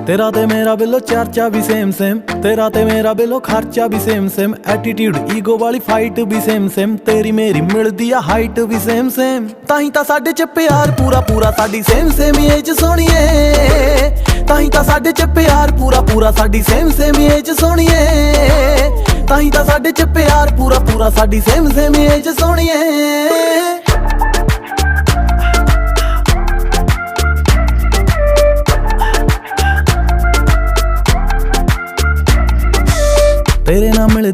तेरा ते मेरा बिलो चर्चा भी सेम सेम, तेरा ते मेरा बिलो खर्चा भी सेम सेम, एटीट्यूड ईगो वाली फाइट भी सेम सेम, तेरी मेरी मिलदी आ हाइट भी सेम सेम। ताही तां साडे च प्यार पूरा पूरा साडी सेम सेम एज सोहणीए, ताही तां साडे च प्यार पूरा पूरा साडी सेम सेम एज सोहणीए, ताही तां साडे च प्यार पूरा पूरा साडी सेम सेम एज सोहणीए।